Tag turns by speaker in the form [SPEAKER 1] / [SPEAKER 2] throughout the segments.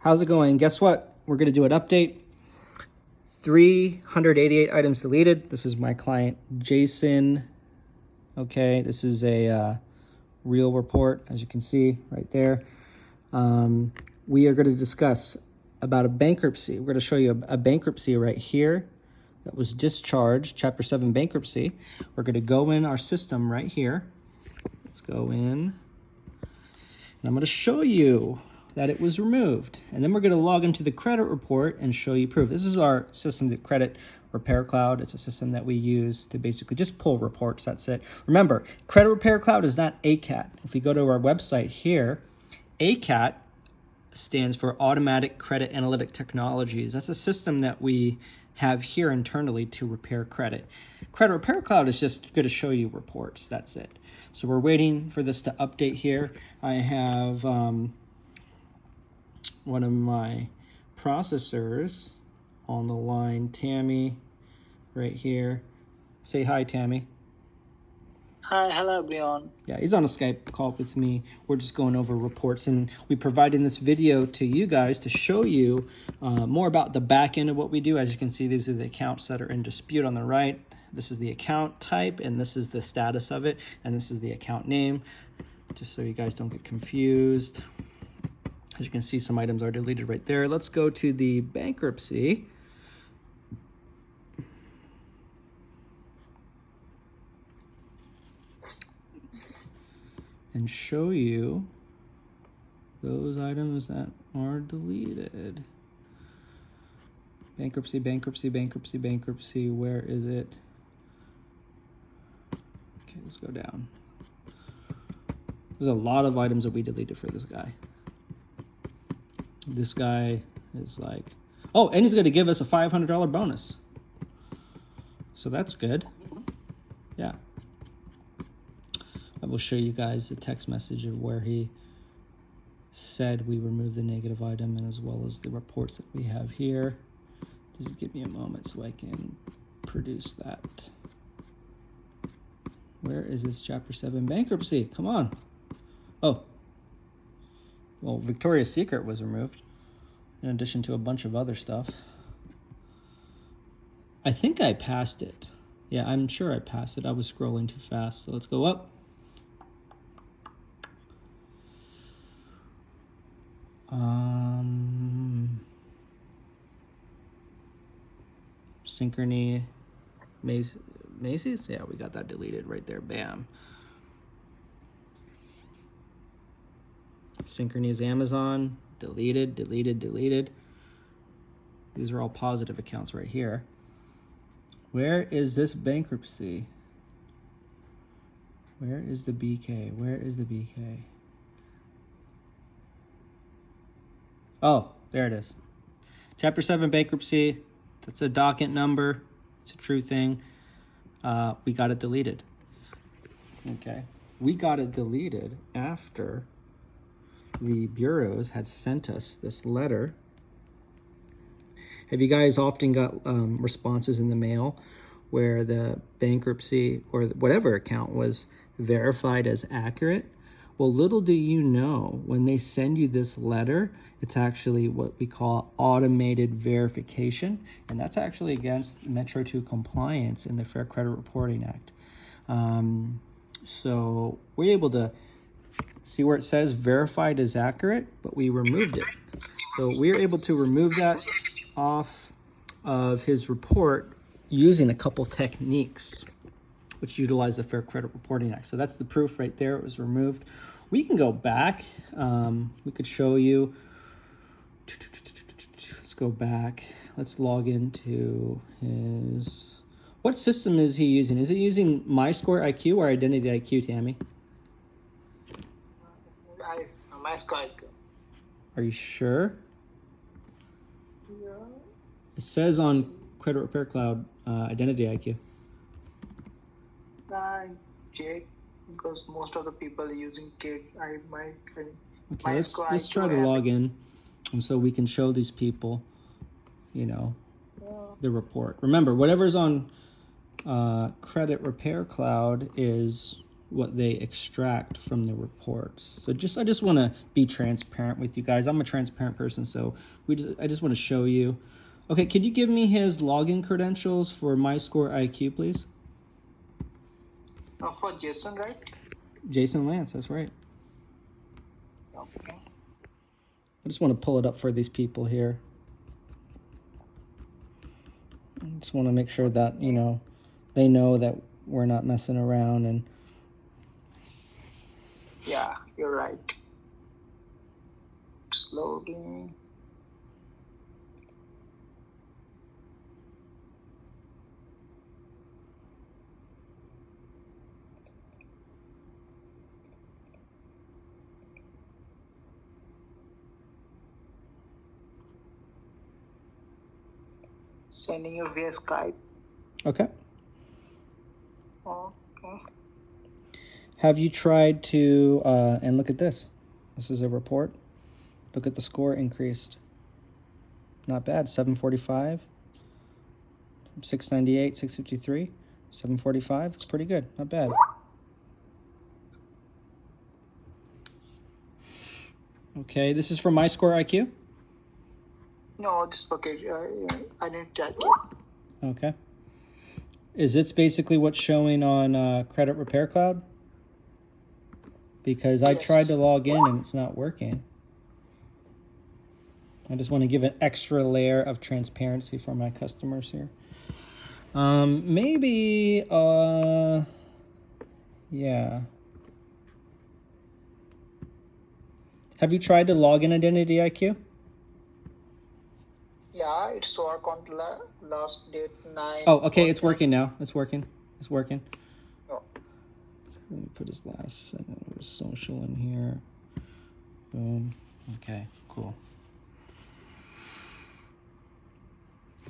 [SPEAKER 1] How's it going? Guess what? We're going to do an update. 388 items deleted. This is my client, Jason. Okay, this is a real report, as you can see right there. We are going to discuss about a bankruptcy. We're going to show you a bankruptcy right here that was discharged, Chapter 7 bankruptcy. We're going to go in our system right here. Let's go in. And I'm going to show you that it was removed. And then we're going to log into the credit report and show you proof. This is our system, the Credit Repair Cloud. It's a system that we use to basically just pull reports. That's it. Remember, Credit Repair Cloud is not ACAT. If we go to our website here, ACAT stands for Automatic Credit Analytic Technologies. That's a system that we have here internally to repair credit. Credit Repair Cloud is just going to show you reports. That's it. So we're waiting for this to update here. I have one of my processors on the line, Tammy, right here. Say hi, Tammy.
[SPEAKER 2] Hi, hello, Bjorn.
[SPEAKER 1] Yeah, he's on a Skype call with me. We're just going over reports, and we provided this video to you guys to show you more about the back end of what we do. As you can see, these are the accounts that are in dispute on the right. This is the account type, and this is the status of it, and this is the account name, just so you guys don't get confused. As you can see, some items are deleted right there. Let's go to the bankruptcy. And show you those items that are deleted. Bankruptcy, bankruptcy, bankruptcy, bankruptcy. Where is it? Okay, let's go down. There's a lot of items that we deleted for this guy. This guy is like, oh, and he's going to give us a $500 bonus. So that's good. Yeah. I will show you guys the text message of where he said we removed the negative item, and as well as the reports that we have here. Just give me a moment so I can produce that. Where is this Chapter 7 bankruptcy? Come on. Oh. Well, Victoria's Secret was removed, in addition to a bunch of other stuff. I think I passed it. Yeah, I'm sure I passed it. I was scrolling too fast. So let's go up. Synchrony, Macy's? Yeah, we got that deleted right there. Bam. Synchrony is Amazon. Deleted, deleted, deleted. These are all positive accounts right here. Where is this bankruptcy? Where is the BK? Where is the BK? Oh, there it is. Chapter 7 bankruptcy. That's a docket number. It's a true thing. We got it deleted. Okay. We got it deleted after the bureaus had sent us this letter. Have you guys often got responses in the mail where the bankruptcy or whatever account was verified as accurate? Well, little do you know, when they send you this letter, it's actually what we call automated verification, and that's actually against Metro 2 compliance in the Fair Credit Reporting Act. So we're able to see where it says verified as accurate, but we removed it. So we're able to remove that off of his report using a couple techniques which utilize the Fair Credit Reporting Act. So that's the proof right there. It was removed. We can go back. We could show you. Let's go back. Let's log into his... What system is he using? Is he using MyScore IQ or Identity IQ, Tammy?
[SPEAKER 2] MyScore IQ.
[SPEAKER 1] Are you sure?
[SPEAKER 2] Yeah.
[SPEAKER 1] It says on Credit Repair Cloud, Identity IQ.
[SPEAKER 2] Jake, because most of the people are using Kit.
[SPEAKER 1] Okay, let's try to log in, and so we can show these people, you know, the report. Remember, whatever's on Credit Repair Cloud is what they extract from the reports. So I just want to be transparent with you guys. I'm a transparent person, so I just want to show you. Okay, could you give me his login credentials for MyScore IQ, please?
[SPEAKER 2] For Jason, right?
[SPEAKER 1] Jason Lance, that's right.
[SPEAKER 2] Okay.
[SPEAKER 1] I just want to pull it up for these people here. I just want to make sure that, you know, they know that we're not messing around. And
[SPEAKER 2] yeah, you're right. It's loading. Sending you via Skype.
[SPEAKER 1] okay.
[SPEAKER 2] Okay.
[SPEAKER 1] Have you tried to, and look at this. This is a report. Look at the score increased. Not bad. 745, 698, 653, 745. It's pretty good. Not bad. Okay, this is from MyScore IQ.
[SPEAKER 2] No, this okay. I didn't check it.
[SPEAKER 1] Okay. Is it basically what's showing on Credit Repair Cloud? Because I tried to log in and it's not working. I just want to give an extra layer of transparency for my customers here. Maybe, yeah. Have you tried to log in Identity IQ?
[SPEAKER 2] Yeah, it's work on last date 9.
[SPEAKER 1] Oh, okay, it's working now. It's working. It's working.
[SPEAKER 2] Oh.
[SPEAKER 1] Let me put his last social in here. Boom. Okay, cool.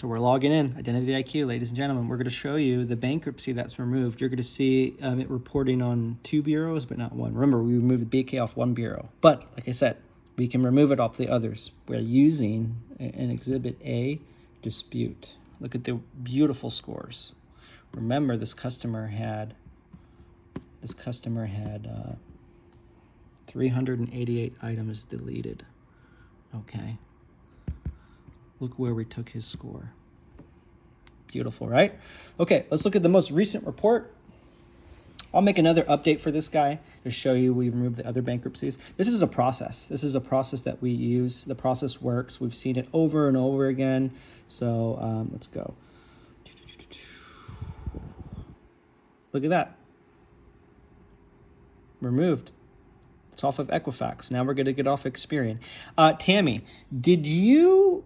[SPEAKER 1] So we're logging in, Identity IQ, ladies and gentlemen. We're going to show you the bankruptcy that's removed. You're going to see it reporting on 2 bureaus, but not one. Remember, we removed the BK off 1 bureau. But, like I said, we can remove it off the others. We're using an Exhibit A dispute. Look at the beautiful scores. Remember, this customer had 388 items deleted. Okay. Look where we took his score. Beautiful, right? Okay, let's look at the most recent report. I'll make another update for this guy to show you we removed the other bankruptcies. This is a process. This is a process that we use. The process works. We've seen it over and over again. So let's go. Look at that. Removed. It's off of Equifax. Now we're going to get off Experian. Tammy, did you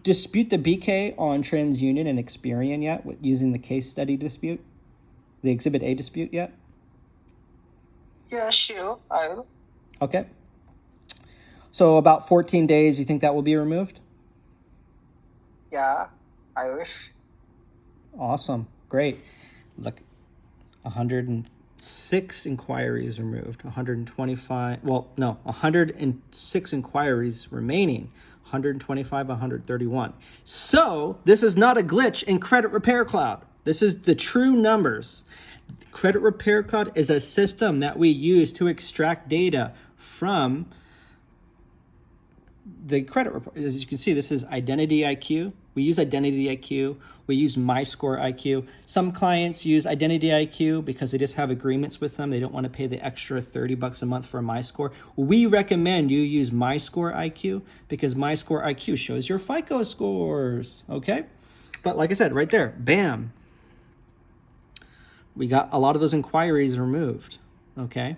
[SPEAKER 1] dispute the BK on TransUnion and Experian yet with using the case study dispute? The Exhibit A dispute yet?
[SPEAKER 2] Yeah, sure. I will.
[SPEAKER 1] Okay. So about 14 days, you think that will be removed?
[SPEAKER 2] Yeah, I wish.
[SPEAKER 1] Awesome. Great. Look, 106 inquiries removed, 106 inquiries remaining, 125, 131. So this is not a glitch in Credit Repair Cloud. This is the true numbers. Credit Repair Cloud is a system that we use to extract data from the credit report. As you can see, this is Identity IQ. We use Identity IQ. We use MyScore IQ. Some clients use Identity IQ because they just have agreements with them. They don't want to pay the extra $30 a month for MyScore. We recommend you use MyScore IQ because MyScore IQ shows your FICO scores, okay? But like I said, right there, bam. We got a lot of those inquiries removed, okay?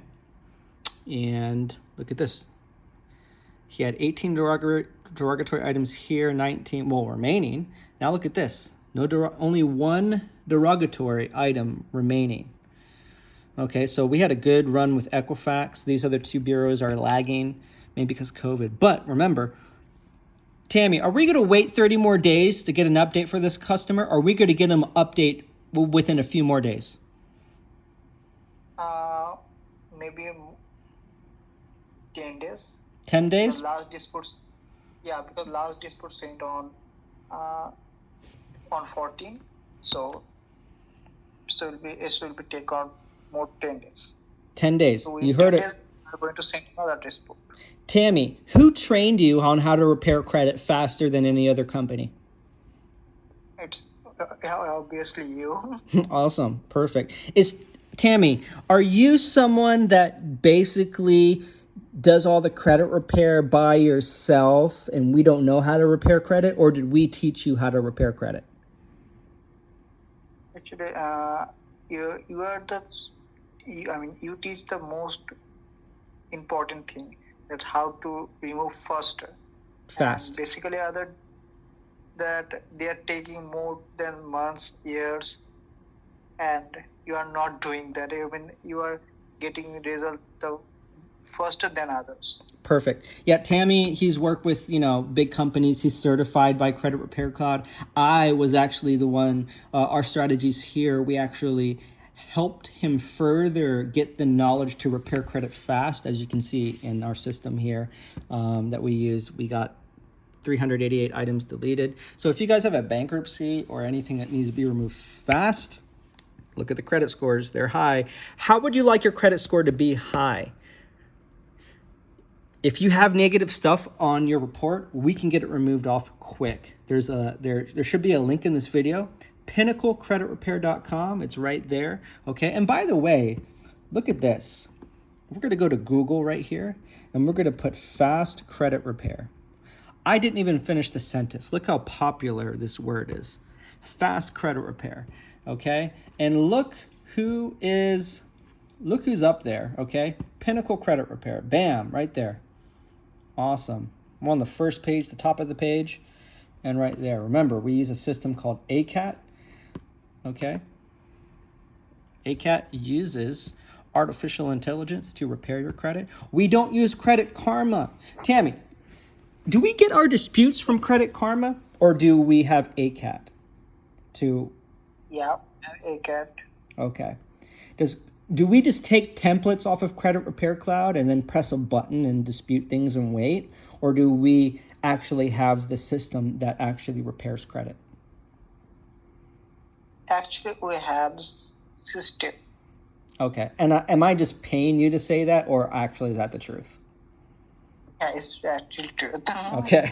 [SPEAKER 1] And look at this. He had 18 derogatory items here, 19, remaining. Now look at this. Only one derogatory item remaining. Okay, so we had a good run with Equifax. These other 2 bureaus are lagging, maybe because of COVID. But remember, Tammy, are we going to wait 30 more days to get an update for this customer? Or are we going to get them an update within a few more days?
[SPEAKER 2] Maybe 10 days.
[SPEAKER 1] 10 days?
[SPEAKER 2] The last dispute, yeah, because last dispute sent on 14, so it will be take on more 10 days.
[SPEAKER 1] 10 days.
[SPEAKER 2] So
[SPEAKER 1] You
[SPEAKER 2] in
[SPEAKER 1] heard
[SPEAKER 2] 10
[SPEAKER 1] it.
[SPEAKER 2] days, we're going to send you that report.
[SPEAKER 1] Tammy, who trained you on how to repair credit faster than any other company?
[SPEAKER 2] It's obviously you.
[SPEAKER 1] Awesome. Perfect. Tammy, are you someone that basically does all the credit repair by yourself and we don't know how to repair credit, or did we teach you how to repair credit?
[SPEAKER 2] Actually, you are you teach the most important thing, that's how to remove faster.
[SPEAKER 1] Fast.
[SPEAKER 2] And basically other that they are taking more than months, years, and you are not doing that. Even you are getting result faster than others.
[SPEAKER 1] Perfect. Yeah, Tammy, he's worked with, big companies. He's certified by Credit Repair Cloud. I was actually the one, our strategies here, we actually helped him further get the knowledge to repair credit fast. As you can see in our system here that we use, we got 388 items deleted. So if you guys have a bankruptcy or anything that needs to be removed fast, look at the credit scores. They're high. How would you like your credit score to be high? If you have negative stuff on your report, we can get it removed off quick. There should be a link in this video, pinnaclecreditrepair.com. It's right there. Okay. And by the way, look at this. We're going to go to Google right here and we're going to put fast credit repair. I didn't even finish the sentence. Look how popular this word is. Fast credit repair. Okay. And look who's up there. Okay. Pinnacle Credit Repair. Bam, right there. Awesome. I'm on the first page, the top of the page, and right there. Remember, we use a system called ACAT. Okay. ACAT uses artificial intelligence to repair your credit. We don't use Credit Karma. Tammy, do we get our disputes from Credit Karma, or do we have ACAT?
[SPEAKER 2] Yeah, ACAT.
[SPEAKER 1] Okay. Do we just take templates off of Credit Repair Cloud and then press a button and dispute things and wait? Or do we actually have the system that actually repairs credit?
[SPEAKER 2] Actually, we have system.
[SPEAKER 1] Okay. And am I just paying you to say that, or actually is that the truth?
[SPEAKER 2] Yeah, it's actually true.
[SPEAKER 1] Okay.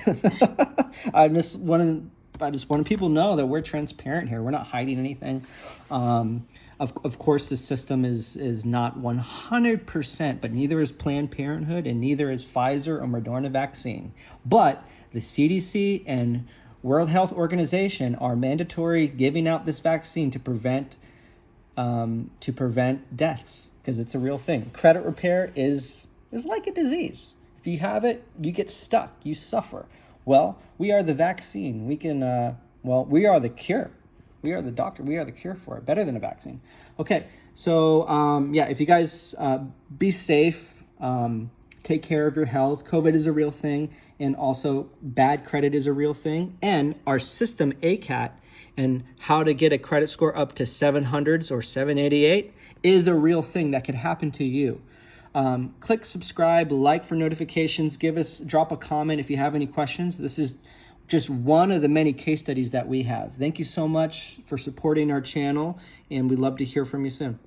[SPEAKER 1] I just want people to know that we're transparent here. We're not hiding anything. Of course, the system is not 100%, but neither is Planned Parenthood and neither is Pfizer or Moderna vaccine. But the CDC and World Health Organization are mandatory giving out this vaccine to prevent deaths, because it's a real thing. Credit repair is like a disease. If you have it, you get stuck, you suffer. Well, we are the vaccine. We are the cure. We are the doctor. We are the cure for it. Better than a vaccine. Okay. So, if you guys be safe, take care of your health. COVID is a real thing. And also bad credit is a real thing. And our system, ACAT, and how to get a credit score up to 700s or 788 is a real thing that could happen to you. Click subscribe, like for notifications, drop a comment if you have any questions. This is just one of the many case studies that we have. Thank you so much for supporting our channel, and we'd love to hear from you soon.